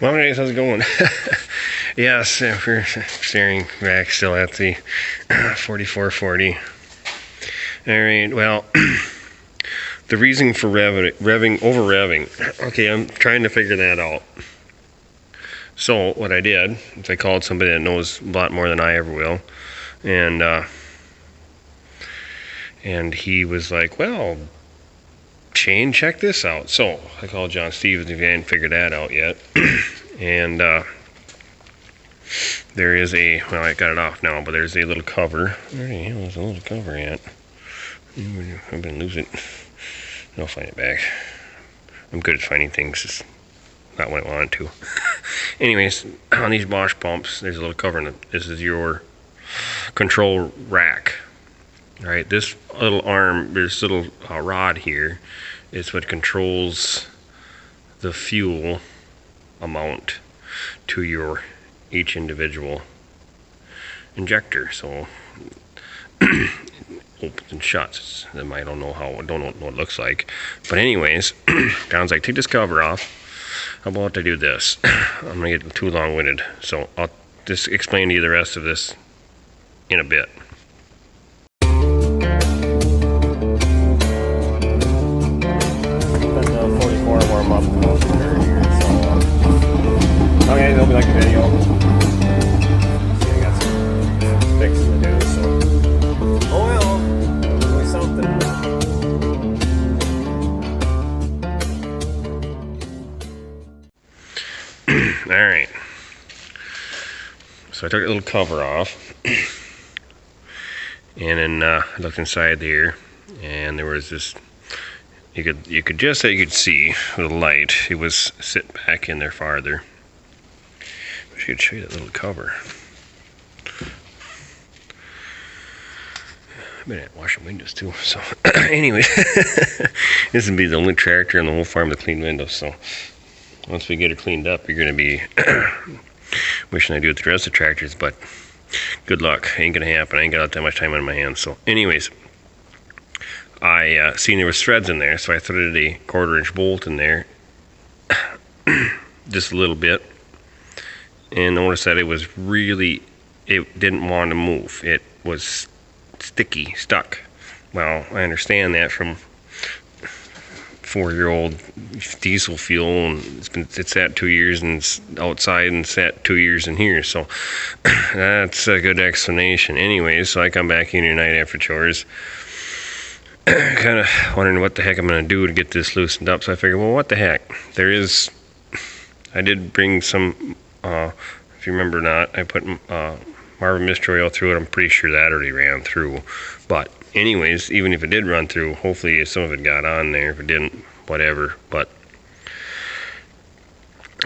Well, guys, how's it going? Yes, we're staring back still at the 4440. Alright, well, the reason for over revving. Okay, I'm trying to figure that out. So, what I did is I called somebody that knows a lot more than I ever will. And he was like, well, Shane, check this out. So I called John Stevens if you hadn't figured that out yet. And there is well, I got it off now, but there's a little cover. Where the hell is a little cover at? I'm gonna lose it. I'll find it back. I'm good at finding things, just not when I want to. Anyways, on these Bosch pumps, there's a little cover in it. This is your control rack. Right, this little arm, this little rod here is what controls the fuel amount to your each individual injector. So opens and shuts. I don't know what it looks like, but anyways, John's like, take this cover off. How about I do this? I'm gonna get too long-winded, so I'll just explain to you the rest of this in a bit. Okay, they'll be like a video. I got some fixing to do, so. Oh well, only something. Alright. So I took a little cover off. And then I looked inside there, and there was this. You could just say you could see with the light. It was sit back in there farther. I could show you that little cover. I've been at washing windows too. So anyway, this would be the only tractor in the whole farm to clean windows. So once we get it cleaned up, you're going to be wishing I do it the rest of the tractors. But good luck. Ain't going to happen. I ain't got that much time on my hands. So anyways, I seen there was threads in there, so I threaded a 1/4-inch bolt in there, just a little bit. And notice that it didn't want to move. It was sticky, stuck. Well, I understand that from 4-year-old diesel fuel, and it's sat 2 years outside and sat 2 years in here, so that's a good explanation. Anyways, so I come back in here tonight after chores, kind of wondering what the heck I'm going to do to get this loosened up. So I figured, well, what the heck? I did bring some. If you remember not, I put Marvin Mystery Oil through it. I'm pretty sure that already ran through. But anyways, even if it did run through, hopefully some of it got on there. If it didn't, whatever. But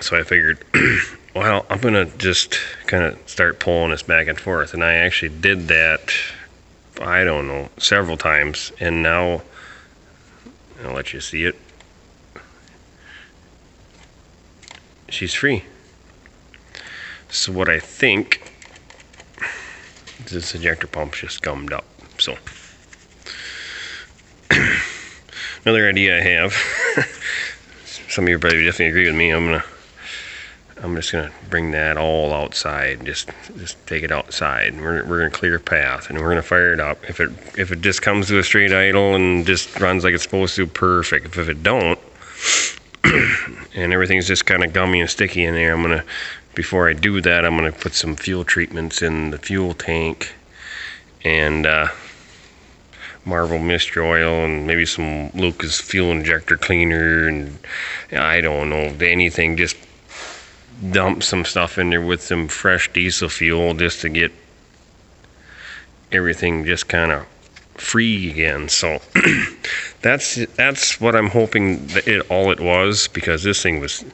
so I figured, well, I'm going to just kind of start pulling this back and forth. And I actually did that, I don't know, several times. And now, I'll let you see it. She's free. So what I think is this ejector pump's just gummed up. So another idea I have. Some of you probably definitely agree with me. I'm just gonna bring that all outside. Just take it outside. And we're gonna clear a path, and we're gonna fire it up. If it just comes to a straight idle and just runs like it's supposed to, perfect. If it don't, and everything's just kind of gummy and sticky in there, before I do that, I'm going to put some fuel treatments in the fuel tank, and Marvel Mystery Oil, and maybe some Lucas fuel injector cleaner, and I don't know, anything. Just dump some stuff in there with some fresh diesel fuel just to get everything just kind of free again. So that's what I'm hoping that it was, because this thing was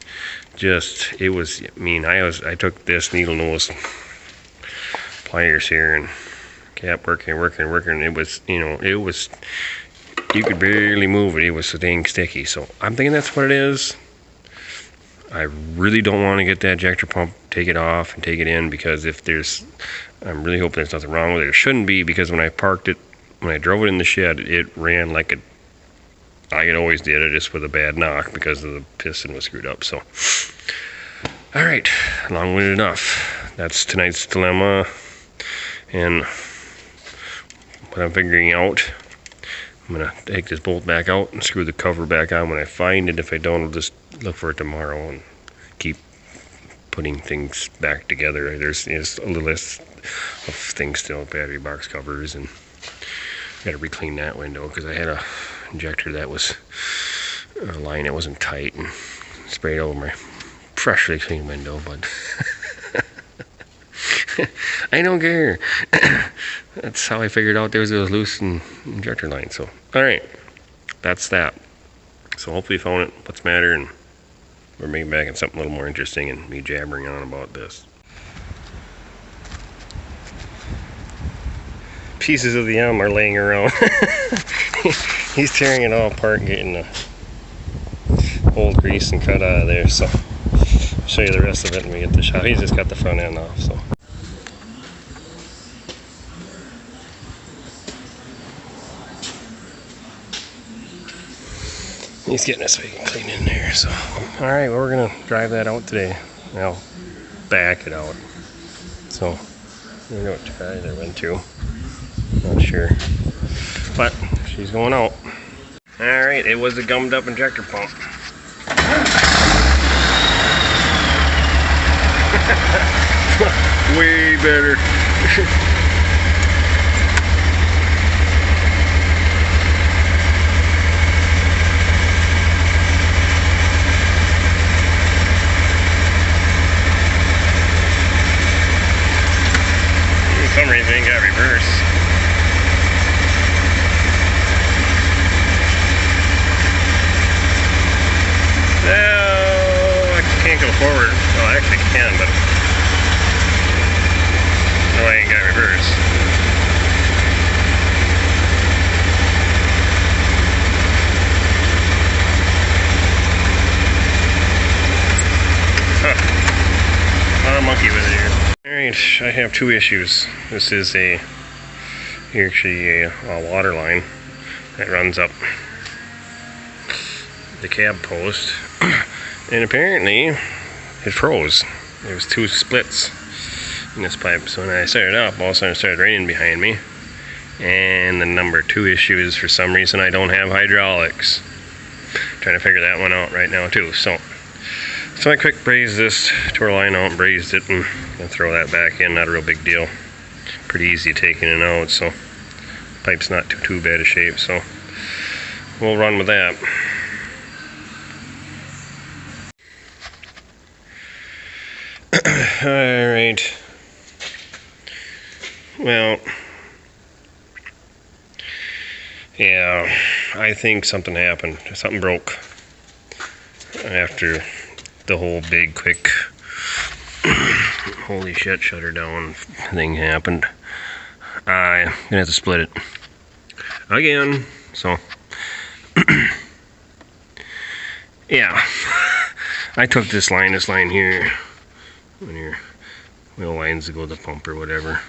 I took this needle nose pliers here and kept working. It was, you could barely move it. It was so dang sticky. So I'm thinking that's what it is. I really don't want to get that ejector pump, take it off and take it in, because I'm really hoping there's nothing wrong with it. There shouldn't be, because when I drove it in the shed, it ran like it always did, it just with a bad knock because of the piston was screwed up. So Alright, long-winded enough. That's tonight's dilemma. And what I'm figuring out, I'm going to take this bolt back out and screw the cover back on when I find it. If I don't, I'll just look for it tomorrow and keep putting things back together. There's a little list of things still, battery box covers, and got to re-clean that window because I had a injector that was a line that wasn't tight and sprayed over my freshly clean window, but I don't care. That's how I figured out there was a loose injector line. So, alright, that's that. So hopefully you found it, what's the matter, and we're maybe back in something a little more interesting and me jabbering on about this. Pieces of the elm are laying around. He's tearing it all apart and getting the old grease and cut out of there, so I'll show you the rest of it when we get the shot. He's just got the front end off, so. He's getting it so he can clean in there, so. Alright, well, we're gonna drive that out today. I'll back it out. So, I don't know what tire that went to. Not sure. But, she's going out. Alright, it was a gummed up injector pump. Way better. For some reason it got reversed. No, I can't go forward. Well, I actually can, but no, I ain't got reverse. Huh. Not a monkey with it here. Alright, I have two issues. This is actually a water line that runs up the cab post, and apparently it froze. There was two splits in this pipe, so when I set it up, all of a sudden it started raining behind me. And the number two issue is, for some reason, I don't have hydraulics. Trying to figure that one out right now too. So I quick brazed this, tore a line out and brazed it, and I'll throw that back in. Not a real big deal. Pretty easy taking it out, so pipe's not too bad a shape, so we'll run with that. Alright. Well, yeah, I think something happened. Something broke after the whole big, quick, holy shit, shut her down thing happened. I'm gonna have to split it again, so yeah, I took this line here, when your wheel lines to go to the pump or whatever.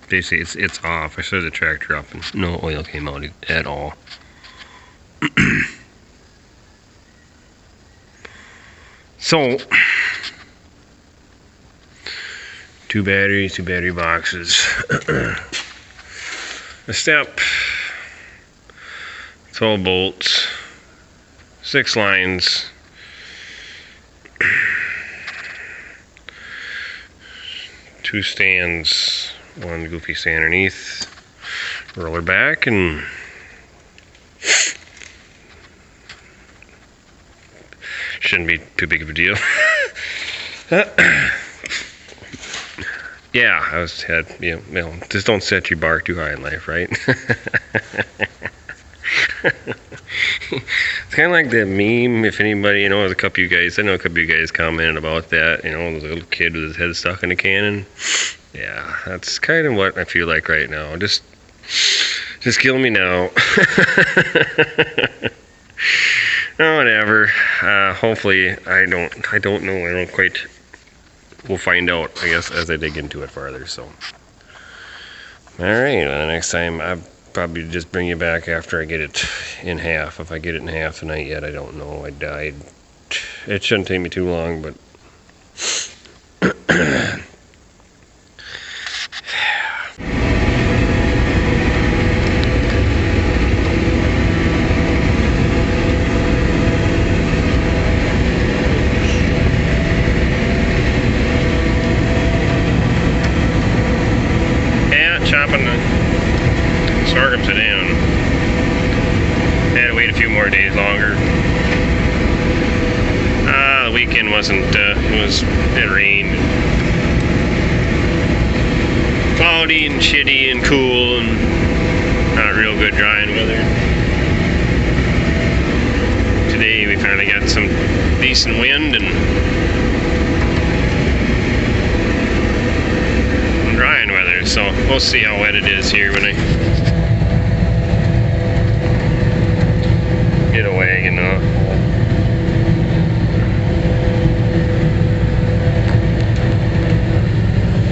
Basically it's off. I started the tractor up and no oil came out at all. So, two batteries, two battery boxes, a step, 12 bolts, 6 lines, two stands, one goofy stand underneath, roller back, and shouldn't be too big of a deal. Yeah, just don't set your bar too high in life, right? It's kind of like that meme, if anybody, there's a couple of you guys, I know a couple of you guys commented about that, the little kid with his head stuck in a cannon. Yeah, that's kind of what I feel like right now. Just kill me now. Oh, whatever. Hopefully, I don't know. I don't quite. We'll find out, I guess, as I dig into it farther. So, all right. Well, the next time, I'll probably just bring you back after I get it in half. If I get it in half tonight yet, I don't know. I died it shouldn't take me too long, but chopping the sorghums down. Had to wait a few more days longer. The weekend wasn't, it rained. Cloudy and shitty and cool and not real good drying weather. Today we finally got some decent wind and drying weather, so we'll see how wet it is here when I get a wagon off.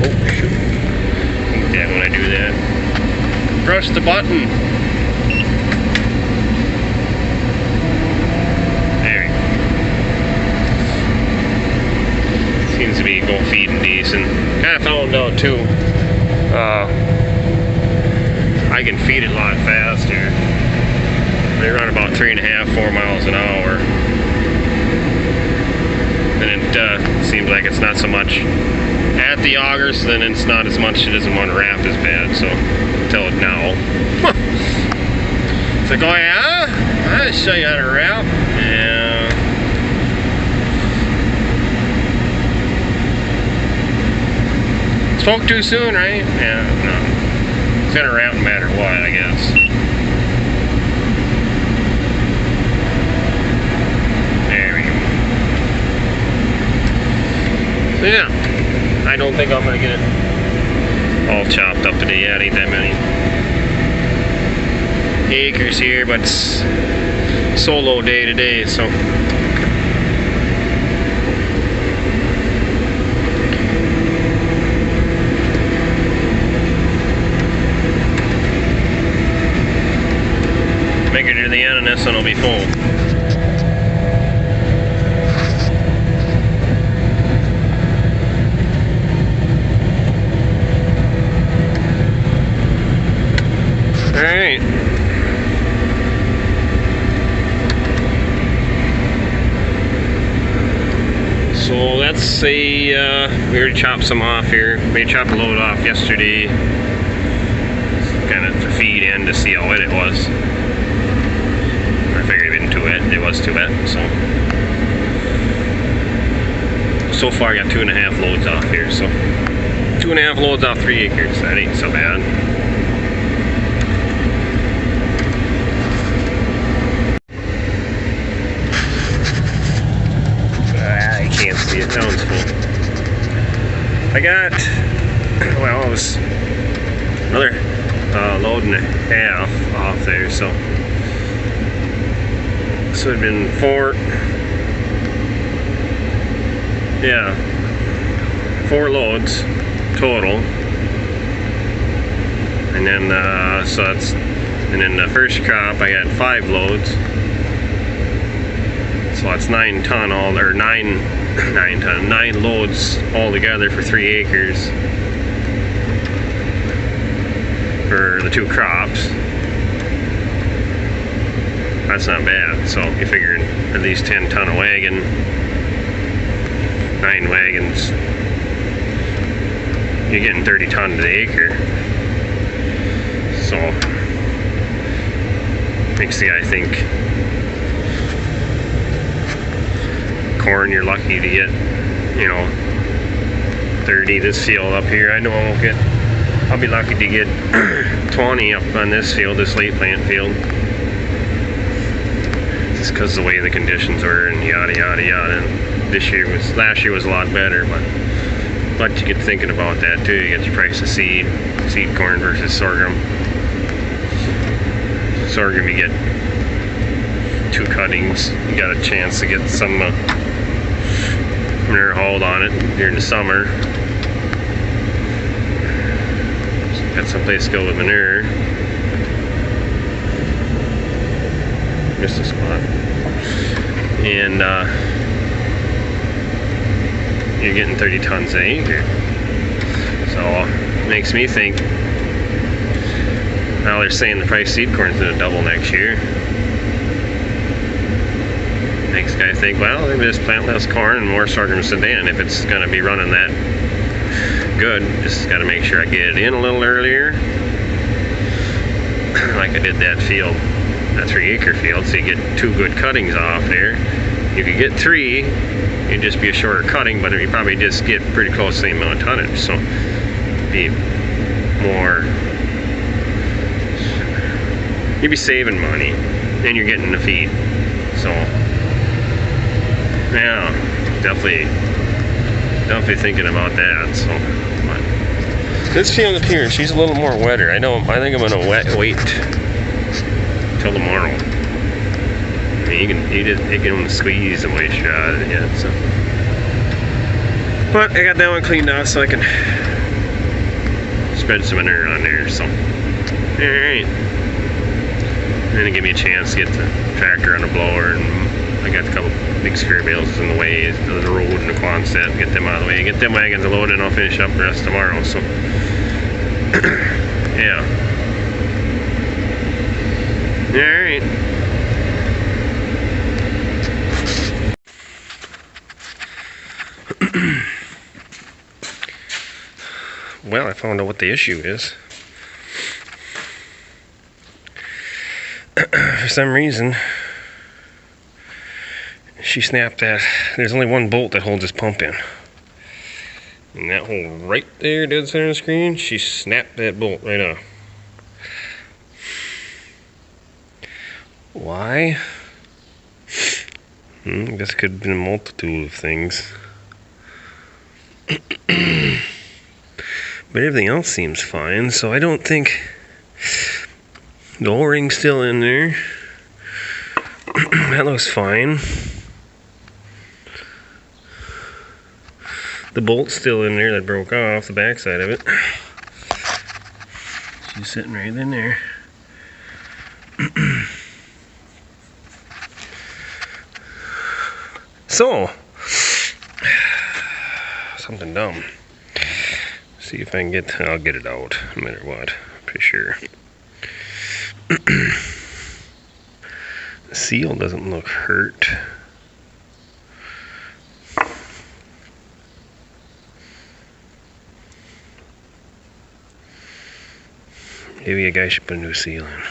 Oh shoot. Hate that when I do that. Press the button. There. Seems to be both feeding decent. Kind of found out too. I can feed it a lot faster. They run about 3.5, 4 miles an hour. And it seems like it's not so much at the auger, so then it's not as much, it doesn't want to wrap as bad, so tell it now. It's like, oh yeah? I'll show you how to wrap. Yeah. Spoke too soon, right? Yeah, no. It's gonna wrap no matter what, I guess. There we go. So yeah, I don't think I'm gonna get it all chopped up today yet. Ain't that many acres here, but it's solo day today, so. Make it to the end and this one will be full. Alright. So that's a, we already chopped some off here. We chopped a load off yesterday. Kind of to feed in to see how wet it was. I figured it wasn't too wet. It was too wet, so far I got 2.5 loads off here, so 2.5 loads off 3 acres. That ain't so bad. I can't see it. That one's full. I got, well, it was another load and a half off there, so this would have been 4 loads total, and then and then the first crop I got 5 loads, so that's 9 ton all, or 9 loads all together for 3 acres for the 2 crops. That's not bad. So you figured at least 10 ton a wagon, 9 wagons, you're getting 30 ton to the acre. So makes the guy think corn you're lucky to get, 30 this field up here. I know I won't get, I'll be lucky to get 20 up on this field, this late plant field. Just because of the way the conditions were and yada yada yada. And last year was a lot better, but you get thinking about that too. You get your price of seed corn versus sorghum. Sorghum you get 2 cuttings, you got a chance to get some manure hauled on it during the summer. Got someplace to go with manure. Missed a spot. And you're getting 30 tons an acre. So makes me think, now they're saying the price of seed corn is going to double next year. Makes guy think, well, maybe just plant less corn and more sorghum Sudan if it's going to be running that good. Just got to make sure I get it in a little earlier. Like I did that field, that 3-acre field, so you get 2 good cuttings off there. If you get 3, it'd just be a shorter cutting, but you probably just get pretty close to the amount of tonnage. So be more, you'd be saving money and you're getting the feed. So yeah, definitely thinking about that. So but this field up here, she's a little more wetter. I think I'm gonna wait till tomorrow. I mean, you can squeeze the moisture out of it yet. So, but I got that one cleaned off so I can spread some manure on there. So, all right. And then it give me a chance to get the tractor on the blower, and I got a couple big square bales in the way, the road and the Quonset, get them out of the way, get them wagons loaded, and I'll finish up the rest tomorrow. So, yeah. All right. Well, I found out what the issue is. For some reason, she snapped that. There's only one bolt that holds this pump in. And that hole right there, dead center of the screen, she snapped that bolt right off. Why? I guess it could have been a multitude of things. But everything else seems fine, so I don't think the O-ring's still in there. That looks fine. The bolt's still in there that broke off the backside of it. She's sitting right in there. So, something dumb. See if I can I'll get it out no matter what, pretty sure. The seal doesn't look hurt. Maybe a guy should put a new seal in.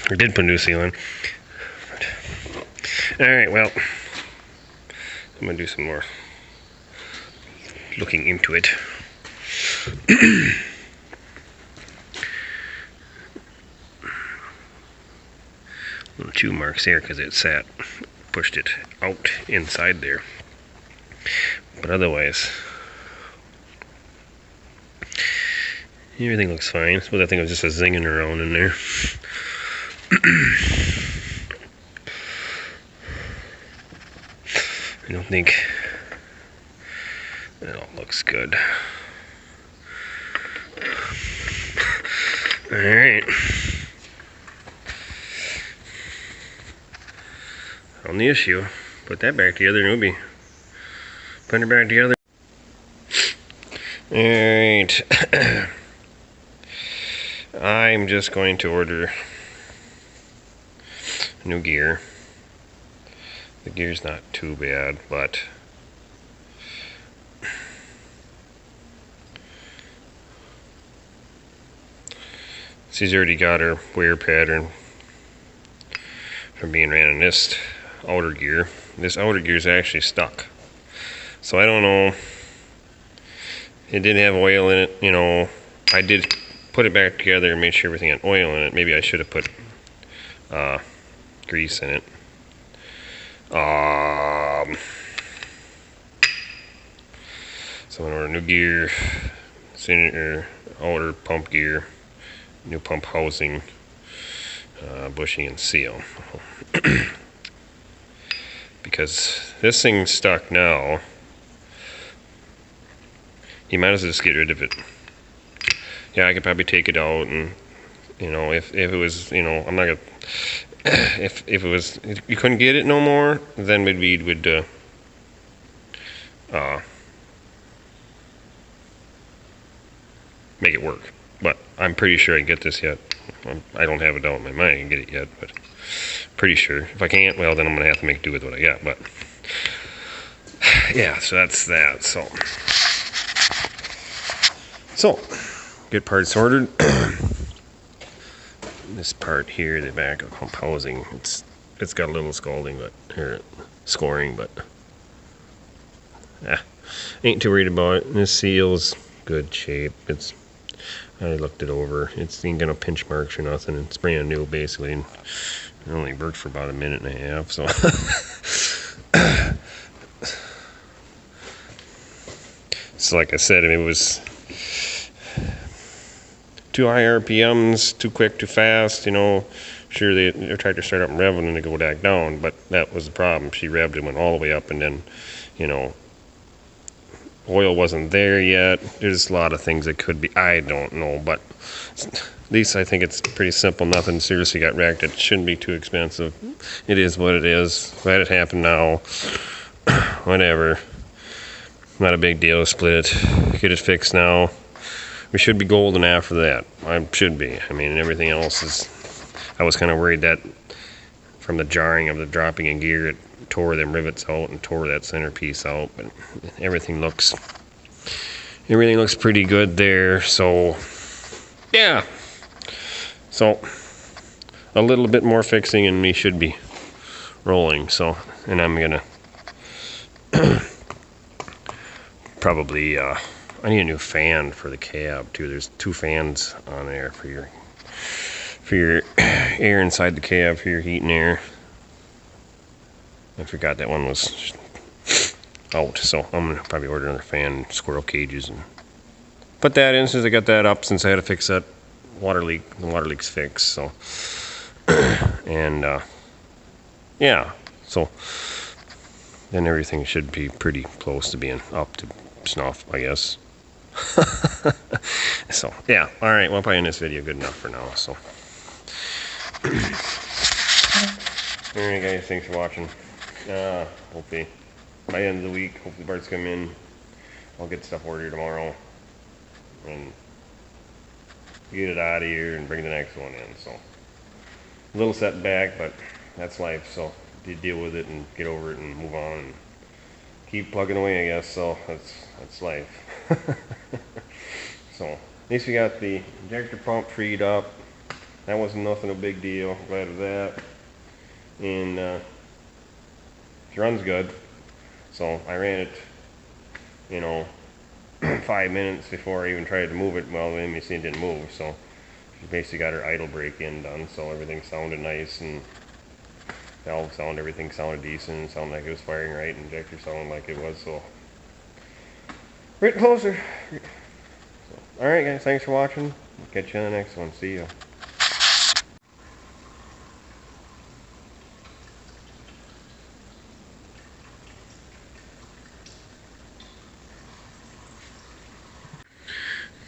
Or did put a new seal in. Alright, well, I'm going to do some more looking into it. Little chew marks there because it pushed it out inside there. But otherwise, everything looks fine. I suppose I think it was just a zinging around in there. I don't think it all looks good. Alright. On the issue, put that back together and we'll be putting it back together. Alright. I'm just going to order new gear. The gear's not too bad, but she's already got her wear pattern from being ran in this outer gear. This outer gear is actually stuck. So I don't know. It did have oil in it, you know. I did put it back together and made sure everything had oil in it. Maybe I should have put grease in it. So I'm gonna order new gear, outer pump gear, new pump housing, bushing and seal. Because this thing's stuck now, you might as well just get rid of it. Yeah, I could probably take it out, and you know, if it was, you know, I'm not gonna. If it was, you couldn't get it no more, then maybe we'd make it work. But I'm pretty sure I can get this yet. I don't have a doubt in my mind I can get it yet, but pretty sure. If I can't, well, then I'm gonna have to make do with what I got. But yeah, so that's that. So get parts ordered. This part here, the back of pump housing, it's got a little scalding, or scoring, but ain't too worried about it. This seal's good shape. I looked it over. It ain't gonna pinch marks or nothing. It's brand new basically, and it only worked for about a minute and a half. So so like I said, it was too high RPMs, too quick, too fast. Sure, the tractor started up and revving and they go back down, but that was the problem. She revved and went all the way up, and then oil wasn't there yet. There's a lot of things that could be. I don't know, but at least I think it's pretty simple. Nothing seriously got wrecked. It shouldn't be too expensive. It is what it is. Glad it happened now. Whatever. Not a big deal. Split it. Get it fixed now. We should be golden after that. I should be. I mean, everything else is. I was kind of worried that from the jarring of the dropping in gear, it tore them rivets out and tore that centerpiece out. But everything looks pretty good there. So yeah. So a little bit more fixing and we should be rolling. So, and I'm gonna probably I need a new fan for the cab too. There's 2 fans on there for your air inside the cab, for your heat and air. I forgot that one was out, so I'm gonna probably order another fan, squirrel cages, and put that in since I got that up, since I had to fix that water leak. The water leak's fixed, so and yeah, so then everything should be pretty close to being up to snuff, I guess. So yeah, all right, well, probably in this video good enough for now. So all right, guys, thanks for watching. Hopefully by the end of the week, hopefully parts come in. I'll get stuff ordered tomorrow and get it out of here and bring the next one in. So a little setback, but that's life. So you deal with it and get over it and move on and keep plugging away, I guess. So that's life. So at least we got the injector pump freed up. That wasn't nothing a big deal. Glad of that. And it runs good. So I ran it, 5 minutes before I even tried to move it. Well, the machine didn't move, so she basically got her idle brake in done. So everything sounded nice, and valve sound, everything sounded decent. Sounded like it was firing right. Injector sounded like it was. So right closer. So, all right, guys, thanks for watching. Catch you on the next one. See ya.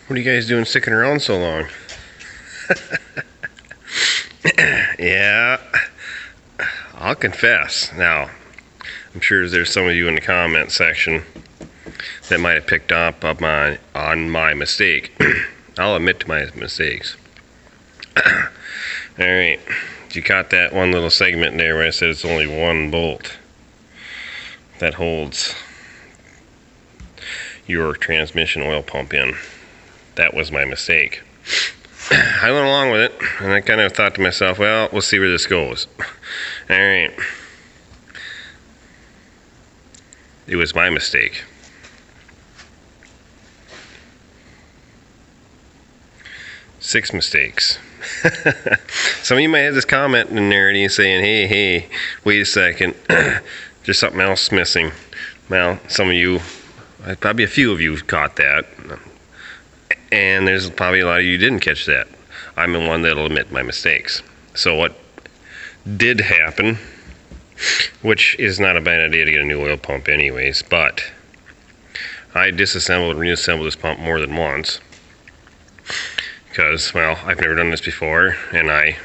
What are you guys doing sticking around so long? Yeah, I'll confess. Now, I'm sure there's some of you in the comment section that might have picked up on my mistake. I'll admit to my mistakes. Alright, you caught that one little segment there where I said it's only one bolt that holds your transmission oil pump in. That was my mistake. I went along with it, and I kind of thought to myself, well, we'll see where this goes. Alright. It was my mistake. Six mistakes. Some of you might have this comment in there and you're saying, hey, wait a second. There's something else missing. Well, some of you, probably a few of you caught that. And there's probably a lot of you who didn't catch that. I'm the one that'll admit my mistakes. So what did happen, which is not a bad idea to get a new oil pump anyways, but I disassembled and reassembled this pump more than once. Because, well, I've never done this before, and I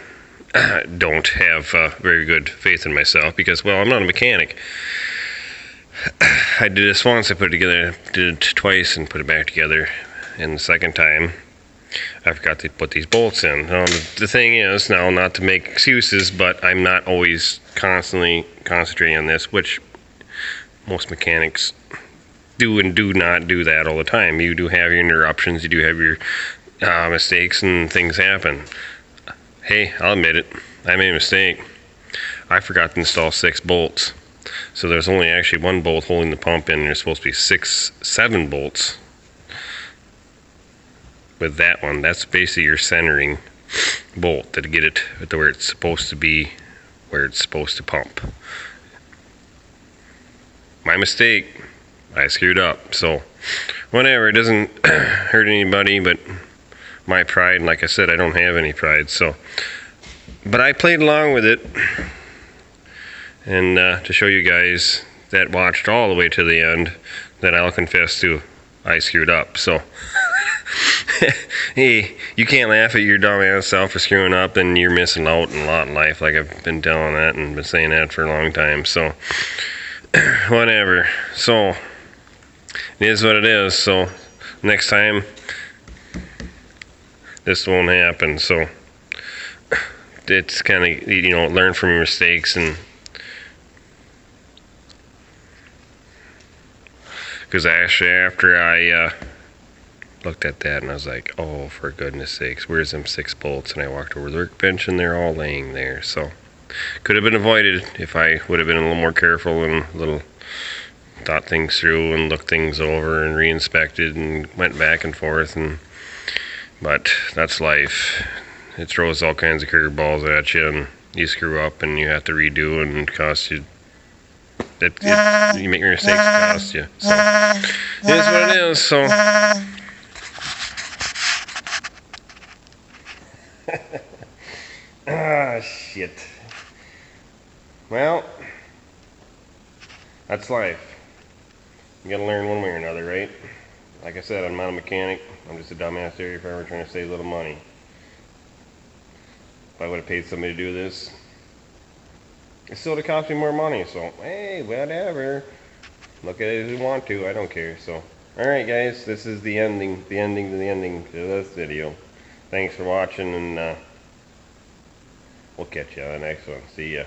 don't have very good faith in myself because, well, I'm not a mechanic. I did this once, I put it together, did it twice and put it back together. And the second time, I forgot to put these bolts in. Now, the thing is, now, not to make excuses, but I'm not always constantly concentrating on this, which most mechanics do and do not do that all the time. You do have your interruptions, you do have your mistakes, and things happen. Hey, I'll admit it, I made a mistake. I forgot to install 6 bolts. So there's only actually 1 bolt holding the pump in, and there's supposed to be 7 bolts with that one. That's basically your centering bolt to get it to where it's supposed to be, where it's supposed to pump. My mistake. I screwed up. So whatever, it doesn't hurt anybody but my pride. And like I said, I don't have any pride. So, but I played along with it, and to show you guys that watched all the way to the end, that I'll confess to, I screwed up. So hey, you can't laugh at your dumbass self for screwing up, and you're missing out on a lot in life. Like I've been telling that and been saying that for a long time. So whatever. So it is what it is. So next time this won't happen. So it's kind of, you know, learn from your mistakes. And because actually after I looked at that and I was like, oh, for goodness sakes, where's them 6 bolts? And I walked over the workbench and they're all laying there. So could have been avoided if I would have been a little more careful and a little thought things through and looked things over and re-inspected and went back and forth. And but that's life. It throws all kinds of curveballs at you, and you screw up and you have to redo, and it costs you. You make your mistakes, it costs you. So it is what it is. So ah, shit. Well, that's life. You gotta learn one way or another, right? Like I said, I'm not a mechanic. I'm just a dumbass dairy farmer trying to save a little money. If I would have paid somebody to do this, it still would have cost me more money. So, hey, whatever. Look at it as you want to. I don't care. So, alright guys, this is the ending to this video. Thanks for watching, and we'll catch you on the next one. See ya.